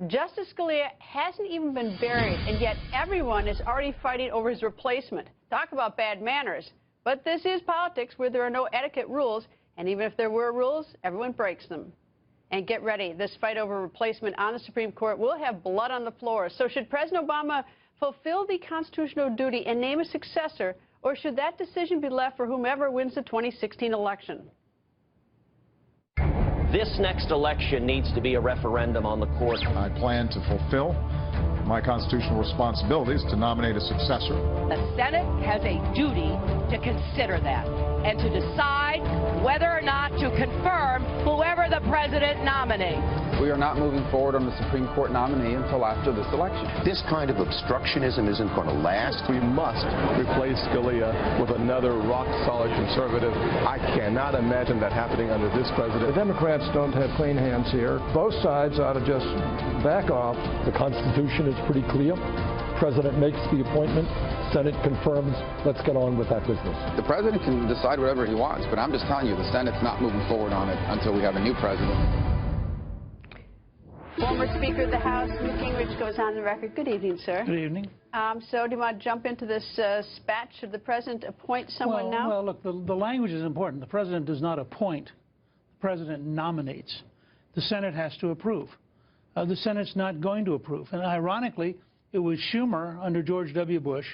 Justice Scalia hasn't even been buried, and yet everyone is already fighting over his replacement. Talk about bad manners. But this is politics where there are no etiquette rules, and even if there were rules, everyone breaks them. And get ready, this fight over replacement on the Supreme Court will have blood on the floor. So should President Obama fulfill the constitutional duty and name a successor, or should that decision be left for whomever wins the 2016 election? This next election needs to be a referendum on the court. I plan to fulfill my constitutional responsibilities to nominate a successor. The Senate has a duty to consider that and to decide whether or not to confirm whoever the president nominates. We are not moving forward on the Supreme Court nominee until after this election. This kind of obstructionism isn't going to last. We must replace Scalia with another rock-solid conservative. I cannot imagine that happening under this president. The Democrats don't have clean hands here. Both sides ought to just back off. The Constitution is pretty clear. President makes the appointment, Senate confirms. Let's get on with that business. The president can decide whatever he wants, but I'm just telling you, the Senate's not moving forward on it until we have a new president. Former Speaker of the House, Newt Gingrich, goes on the record. Good evening, sir. Good evening. So do you want to jump into this spat? Should the president appoint someone now? Well, look, the language is important. The president does not appoint. The president nominates. The Senate has to approve. The Senate's not going to approve. And ironically, it was Schumer under George W. Bush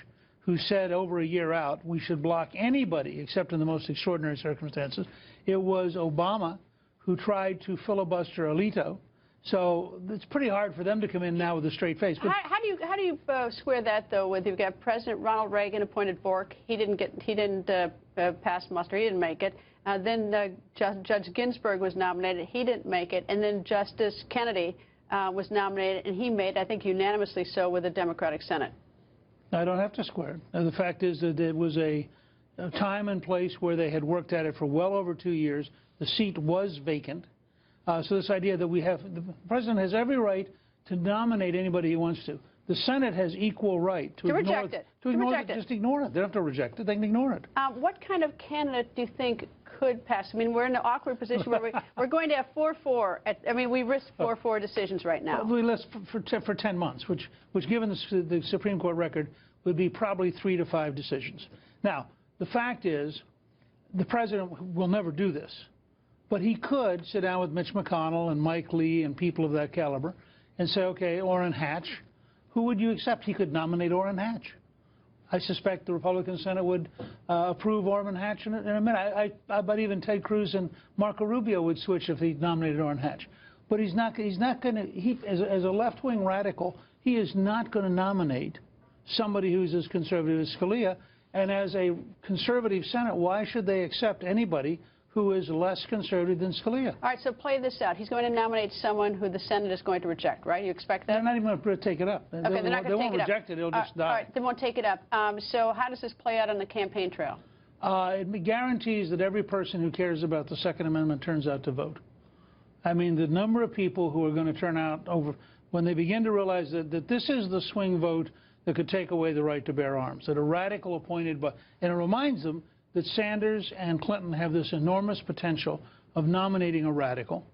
who said over a year out we should block anybody except in the most extraordinary circumstances. It was Obama who tried to filibuster Alito. So it's pretty hard for them to come in now with a straight face. But how do you square that though? With you've got President Ronald Reagan appointed Bork, he didn't pass muster, he didn't make it. Then Judge Ginsburg was nominated, he didn't make it, and then Justice Kennedy was nominated, and he made, I think, unanimously so with the Democratic Senate. I don't have to square it. The fact is that it was a time and place where they had worked at it for well over 2 years. The seat was vacant. So this idea that the president has every right to nominate anybody he wants to. The Senate has equal right to reject it. Just ignore it. They don't have to reject it. They can ignore it. What kind of candidate do you think could pass? I mean, we're in an awkward position where we're going to have 4-4. I mean, we risk 4-4 decisions right now. We list for 10 months, which given the Supreme Court record, would be probably 3 to 5 decisions. Now, the fact is, the president will never do this. But he could sit down with Mitch McConnell and Mike Lee and people of that caliber and say, okay, Orrin Hatch, who would you accept? He could nominate Orrin Hatch. I suspect the Republican Senate would approve Orrin Hatch in a minute. I bet even Ted Cruz and Marco Rubio would switch if he nominated Orrin Hatch. But he's not going to, as a left-wing radical, he is not going to nominate somebody who's as conservative as Scalia. And as a conservative Senate, why should they accept anybody who is less conservative than Scalia? All right, so play this out. He's going to nominate someone who the Senate is going to reject, right? You expect that? They're not even going to take it up. Okay, they're not going to take it up. They won't reject it. It'll just die. All right, they won't take it up. So how does this play out on the campaign trail? It guarantees that every person who cares about the Second Amendment turns out to vote. I mean, the number of people who are going to turn out when they begin to realize that this is the swing vote that could take away the right to bear arms, that a radical appointed by, and it reminds them that Sanders and Clinton have this enormous potential of nominating a radical,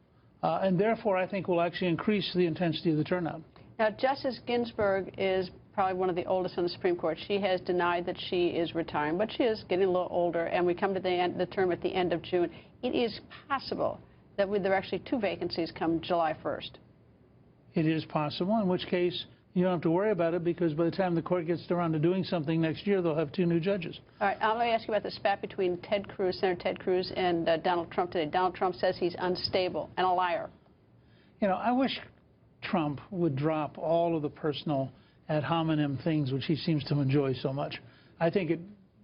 and therefore I think will actually increase the intensity of the turnout. Now, Justice Ginsburg is probably one of the oldest on the Supreme Court. She has denied that she is retiring, but she is getting a little older, and we come to the term at the end of June. It is possible that there are actually 2 vacancies come July 1st. It is possible, in which case you don't have to worry about it, because by the time the court gets around to doing something next year, they'll have 2 new judges. All right, let me ask you about the spat between Senator Ted Cruz and Donald Trump today. Donald Trump says he's unstable and a liar. You know, I wish Trump would drop all of the personal ad hominem things which he seems to enjoy so much. I think it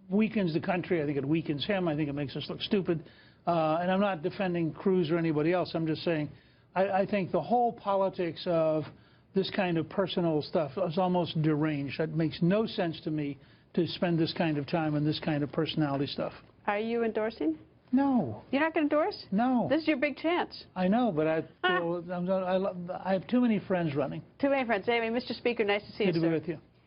weakens the country. I think it weakens him. I think it makes us look stupid. And I'm not defending Cruz or anybody else. I'm just saying I think the whole politics of this kind of personal stuff is almost deranged. That makes no sense to me, to spend this kind of time on this kind of personality stuff. Are you endorsing? No. You're not going to endorse? No. This is your big chance. I know, but I have too many friends running. Too many friends. Anyway, Mr. Speaker, nice to see you, sir. Good to be with you.